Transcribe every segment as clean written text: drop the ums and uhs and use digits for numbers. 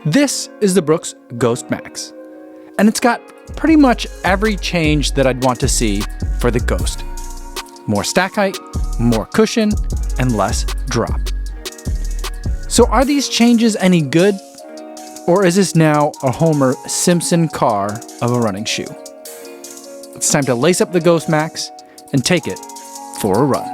This is the Brooks Ghost Max, and it's got pretty much every change that I'd want to see for the Ghost. More stack height, more cushion, and less drop. So are these changes any good? Or is this now a Homer Simpson car of a running shoe? It's time to lace up the Ghost Max and take it for a run.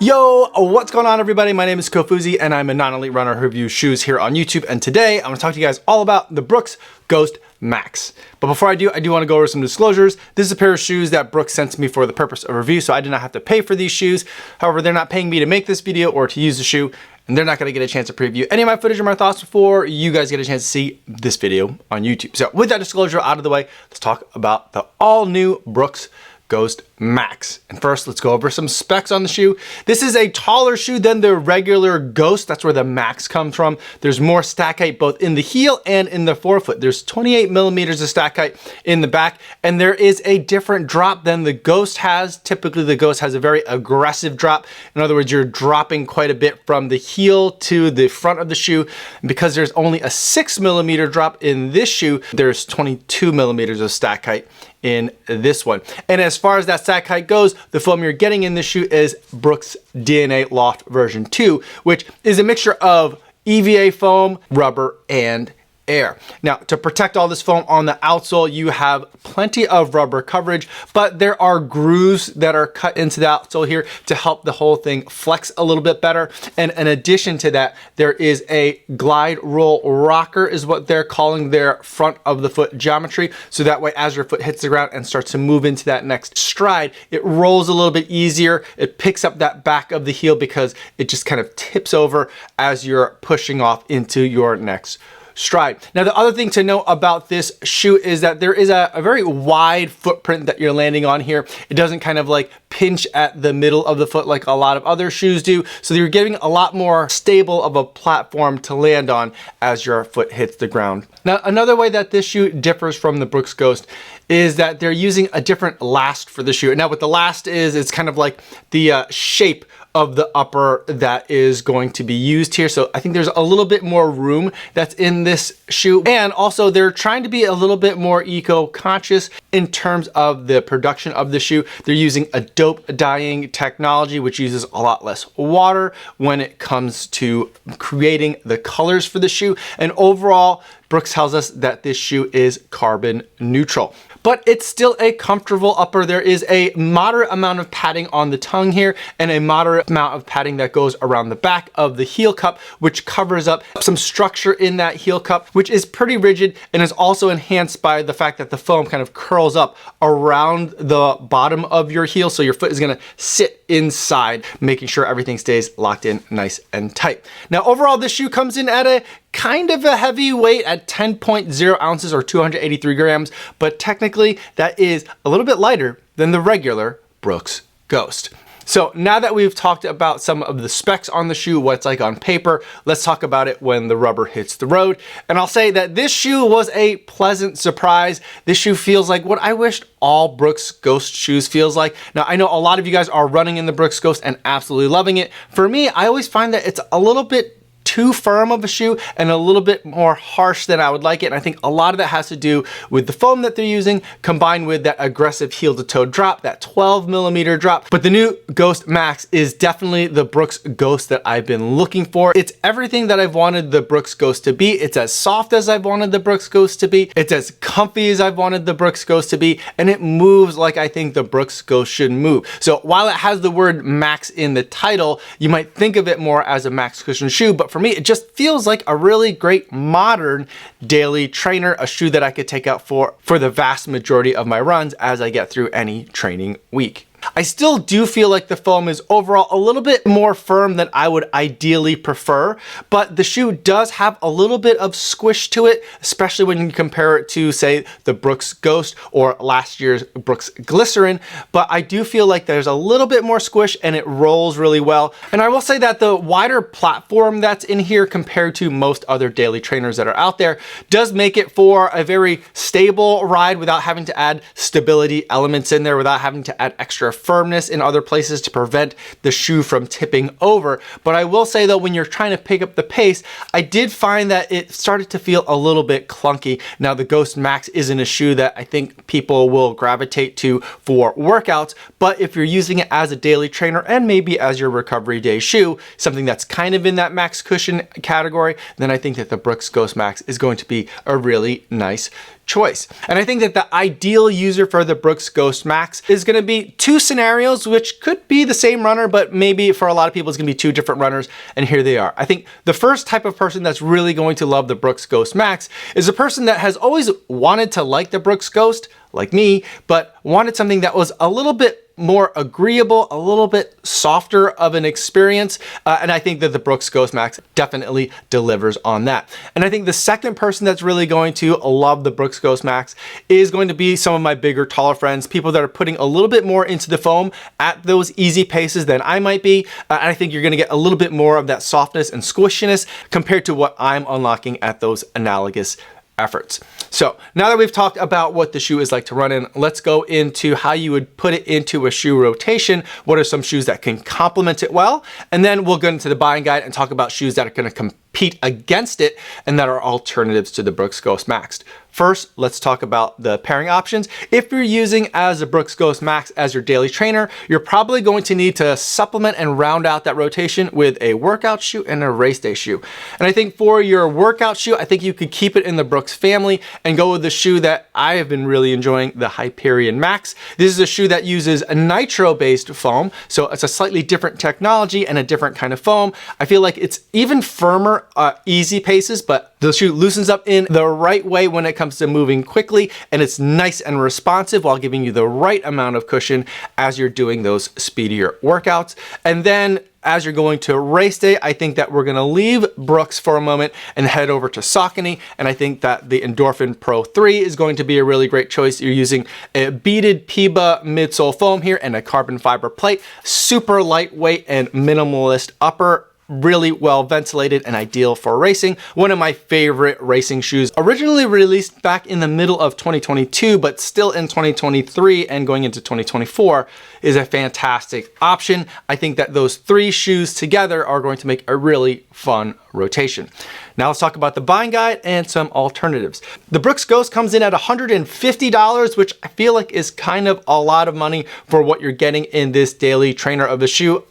Yo, what's going on everybody? My name is Kofuzi and I'm a non-elite runner who reviews shoes here on YouTube, and today I'm going to talk to you guys all about the Brooks Ghost Max. But before I do want to go over some disclosures. This is a pair of shoes that Brooks sent to me for the purpose of review, so I did not have to pay for these shoes. However, they're not paying me to make this video or to use the shoe, and they're not going to get a chance to preview any of my footage or my thoughts before you guys get a chance to see this video on YouTube. So with that disclosure out of the way, let's talk about the all-new Brooks Ghost Max. And first, let's go over some specs on the shoe. This is a taller shoe than the regular Ghost. That's where the Max comes from. There's more stack height both in the heel and in the forefoot. There's 28 millimeters of stack height in the back, and there is a different drop than the Ghost has. Typically, the Ghost has a very aggressive drop. In other words, you're dropping quite a bit from the heel to the front of the shoe. And because there's only a 6 millimeter drop in this shoe, there's 22 millimeters of stack height in this one. And as far as that stack height goes, the foam you're getting in this shoe is Brooks DNA Loft version 2, which is a mixture of EVA foam, rubber, and air. Now, to protect all this foam on the outsole, you have plenty of rubber coverage, but there are grooves that are cut into the outsole here to help the whole thing flex a little bit better. And in addition to that, there is a glide roll rocker is what they're calling their front of the foot geometry. So that way, as your foot hits the ground and starts to move into that next stride, it rolls a little bit easier. It picks up that back of the heel because it just kind of tips over as you're pushing off into your next stride. Now, the other thing to know about this shoe is that there is a very wide footprint that you're landing on here. It doesn't kind of like pinch at the middle of the foot like a lot of other shoes do. So you're getting a lot more stable of a platform to land on as your foot hits the ground. Now, another way that this shoe differs from the Brooks Ghost is that they're using a different last for the shoe. Now, what the last is, it's kind of like the shape of the upper that is going to be used here. So I think there's a little bit more room that's in this shoe. And also they're trying to be a little bit more eco-conscious in terms of the production of the shoe. They're using a dope dyeing technology, which uses a lot less water when it comes to creating the colors for the shoe. And overall, Brooks tells us that this shoe is carbon neutral. But it's still a comfortable upper. There is a moderate amount of padding on the tongue here and a moderate amount of padding that goes around the back of the heel cup, which covers up some structure in that heel cup, which is pretty rigid and is also enhanced by the fact that the foam kind of curls up around the bottom of your heel. So your foot is gonna sit inside, making sure everything stays locked in nice and tight. Now, overall, this shoe comes in at a kind of a heavy weight at 10.0 ounces or 283 grams, but technically that is a little bit lighter than the regular Brooks Ghost. So now that we've talked about some of the specs on the shoe, what it's like on paper, let's talk about it when the rubber hits the road. And I'll say that this shoe was a pleasant surprise. This shoe feels like what I wished all Brooks Ghost shoes feels like. Now, I know a lot of you guys are running in the Brooks Ghost and absolutely loving it. For me, I always find that it's a little bit too firm of a shoe and a little bit more harsh than I would like it. And I think a lot of that has to do with the foam that they're using combined with that aggressive heel to toe drop, that 12 millimeter drop. But the new Ghost Max is definitely the Brooks Ghost that I've been looking for. It's everything that I've wanted the Brooks Ghost to be. It's as soft as I've wanted the Brooks Ghost to be. It's as comfy as I've wanted the Brooks Ghost to be. And it moves like I think the Brooks Ghost should move. So while it has the word Max in the title, you might think of it more as a Max cushion shoe, but for me, it just feels like a really great modern daily trainer, a shoe that I could take out for the vast majority of my runs as I get through any training week. I still do feel like the foam is overall a little bit more firm than I would ideally prefer, but the shoe does have a little bit of squish to it, especially when you compare it to, say, the Brooks Ghost or last year's Brooks Glycerin. But I do feel like there's a little bit more squish and it rolls really well. And I will say that the wider platform that's in here compared to most other daily trainers that are out there does make it for a very stable ride without having to add stability elements in there, without having to add extra firmness in other places to prevent the shoe from tipping over. But I will say though, when you're trying to pick up the pace, I did find that it started to feel a little bit clunky. Now the Ghost Max isn't a shoe that I think people will gravitate to for workouts, but if you're using it as a daily trainer and maybe as your recovery day shoe, something that's kind of in that max cushion category, then I think that the Brooks Ghost Max is going to be a really nice choice. And I think that the ideal user for the Brooks Ghost Max is going to be two scenarios, which could be the same runner, but maybe for a lot of people it's going to be two different runners, and here they are. I think the first type of person that's really going to love the Brooks Ghost Max is a person that has always wanted to like the Brooks Ghost, like me, but wanted something that was a little bit more agreeable, a little bit softer of an experience. And I think that the Brooks Ghost Max definitely delivers on that. And I think the second person that's really going to love the Brooks Ghost Max is going to be some of my bigger, taller friends, people that are putting a little bit more into the foam at those easy paces than I might be. And I think you're gonna get a little bit more of that softness and squishiness compared to what I'm unlocking at those analogous efforts. So now that we've talked about what the shoe is like to run in, let's go into how you would put it into a shoe rotation. What are some shoes that can complement it well? And then we'll go into the buying guide and talk about shoes that are going to compete against it and that are alternatives to the Brooks Ghost Max. First, let's talk about the pairing options. If you're using as a Brooks Ghost Max as your daily trainer, you're probably going to need to supplement and round out that rotation with a workout shoe and a race day shoe. And I think for your workout shoe, I think you could keep it in the Brooks family and go with the shoe that I have been really enjoying, the Hyperion Max. This is a shoe that uses a nitro-based foam, so it's a slightly different technology and a different kind of foam. I feel like it's even firmer, easy paces, but the shoe loosens up in the right way when it comes to moving quickly, and it's nice and responsive while giving you the right amount of cushion as you're doing those speedier workouts. And then as you're going to race day, I think that we're gonna leave Brooks for a moment and head over to Saucony. And I think that the Endorphin Pro 3 is going to be a really great choice. You're using a beaded PIBA midsole foam here and a carbon fiber plate, super lightweight and minimalist upper, really well ventilated and ideal for racing. One of my favorite racing shoes, originally released back in the middle of 2022, but still in 2023 and going into 2024, is a fantastic option. I think that those three shoes together are going to make a really fun rotation. Now let's talk about the buying guide and some alternatives. The Brooks Ghost comes in at $150, which I feel like is kind of a lot of money for what you're getting in this daily trainer of a shoe,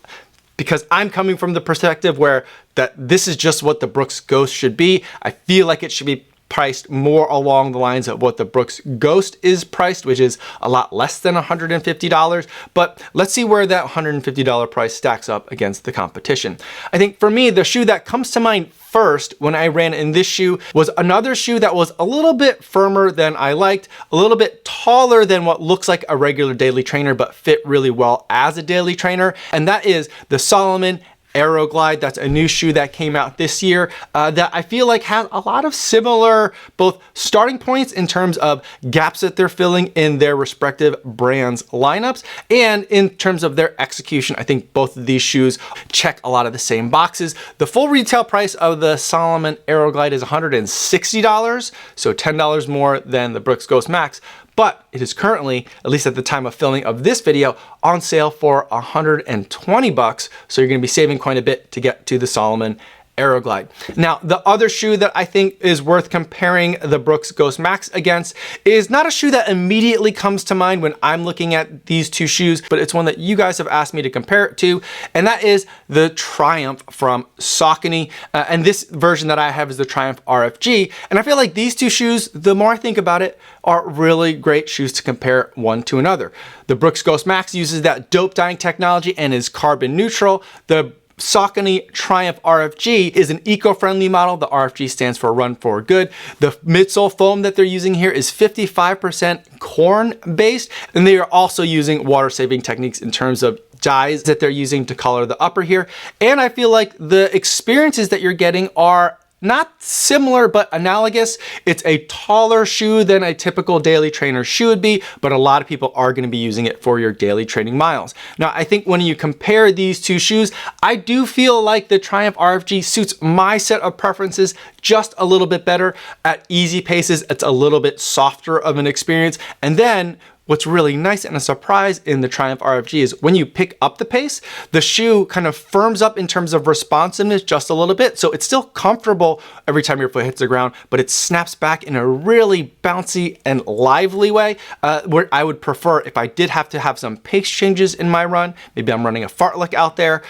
because I'm coming from the perspective where that this is just what the Brooks Ghost should be. I feel like it should be priced more along the lines of what the Brooks Ghost is priced, which is a lot less than $150. But let's see where that $150 price stacks up against the competition. I think for me, the shoe that comes to mind first when I ran in this shoe was another shoe that was a little bit firmer than I liked, a little bit taller than what looks like a regular daily trainer, but fit really well as a daily trainer. And that is the Salomon Aeroglide. That's a new shoe that came out this year that I feel like has a lot of similar both starting points in terms of gaps that they're filling in their respective brands lineups, and in terms of their execution. I think both of these shoes check a lot of the same boxes. The full retail price of the Salomon Aeroglide is $160, so $10 more than the Brooks Ghost Max. But it is currently, at least at the time of filming of this video, on sale for $120. So you're gonna be saving quite a bit to get to the Salomon Aeroglide. Now, the other shoe that I think is worth comparing the Brooks Ghost Max against is not a shoe that immediately comes to mind when I'm looking at these two shoes, but it's one that you guys have asked me to compare it to, and that is the Triumph from Saucony. And this version that I have is the Triumph RFG. And I feel like these two shoes, the more I think about it, are really great shoes to compare one to another. The Brooks Ghost Max uses that dope dyeing technology and is carbon neutral. The Saucony Triumph RFG is an eco-friendly model. The RFG stands for Run for Good. The midsole foam that they're using here is 55% corn-based, and they are also using water-saving techniques in terms of dyes that they're using to color the upper here. And I feel like the experiences that you're getting are not similar, but analogous. It's a taller shoe than a typical daily trainer shoe would be, but a lot of people are going to be using it for your daily training miles. Now, I think when you compare these two shoes, I do feel like the Triumph RFG suits my set of preferences just a little bit better. At easy paces, it's a little bit softer of an experience. And then what's really nice and a surprise in the Triumph RFG is when you pick up the pace, the shoe kind of firms up in terms of responsiveness just a little bit. So it's still comfortable every time your foot hits the ground, but it snaps back in a really bouncy and lively way, where I would prefer if I did have to have some pace changes in my run, maybe I'm running a fartlek out there,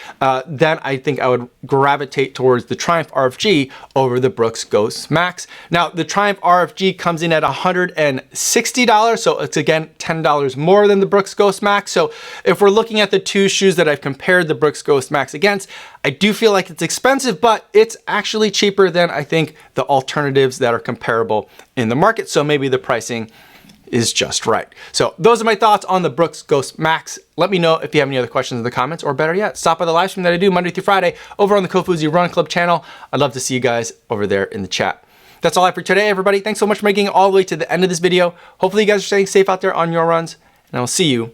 then I think I would gravitate towards the Triumph RFG over the Brooks Ghost Max. Now, the Triumph RFG comes in at $160, so it's again, $10 more than the Brooks Ghost Max. So if we're looking at the two shoes that I've compared the Brooks Ghost Max against, I do feel like it's expensive, but it's actually cheaper than I think the alternatives that are comparable in the market. So maybe the pricing is just right. So those are my thoughts on the Brooks Ghost Max. Let me know if you have any other questions in the comments, or better yet, stop by the live stream that I do Monday through Friday over on the Kofuzi Run Club channel. I'd love to see you guys over there in the chat. That's all I have for today, everybody. Thanks so much for making it all the way to the end of this video. Hopefully you guys are staying safe out there on your runs, and I will see you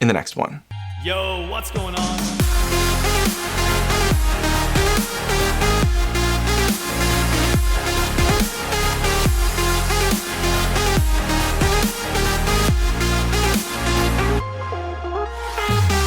in the next one. Yo, what's going on?